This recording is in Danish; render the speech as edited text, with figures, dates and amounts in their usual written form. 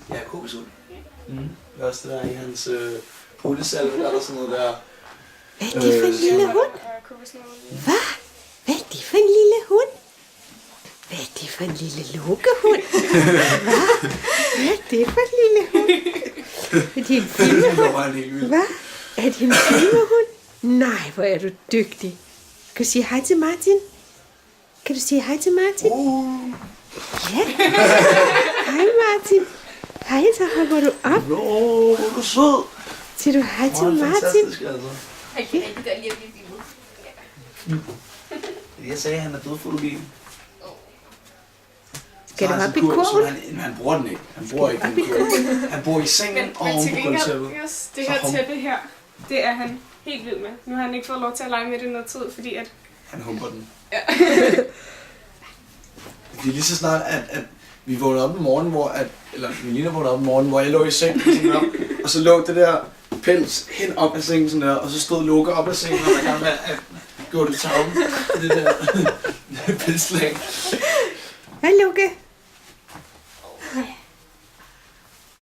Ja, kokosuld. Det er også det der i hans hundesalve, der er der sådan noget der. Hvad er det for en lille hund? Hvad? Hvad er det for en lille hund? Hvad er det for en lille lukkehund? Hvad? Hvad er det for en lille hund? Er det en filmehund? Hvad? Er det en filmehund? Nej, hvor er du dygtig. Kan du sige hej til Martin? Kan du sige hej til Martin? Ja. Hej Martin. Hej, så hopper du op. Hvor er du sød. Siger du hej til Martin? Fantastisk, altså. Jeg kan rigtig godt lide at blive filmet. Jeg sagde, at han er dødfotogen. Skal du op i kurven? Han bruger den ikke. Han bruger ikke den kurven. Han bor i sengen og oven til på gengæld, gulvtæppet. det her tæppe her, det er han helt vild med. Nu har han ikke fået lov til at lege med det noget tid, fordi at... Han humper den. Ja. Det er lige så snart, at vi vågnede op en morgen, eller Melina vågnede op en morgen, hvor jeg lå i sengen sådan der, og så lå det der pels hen op af sengen sådan der, og så stod Lukke op af sengen, og der gang med at gå det tavlen. Det der pelslag. Hvad, Lukke?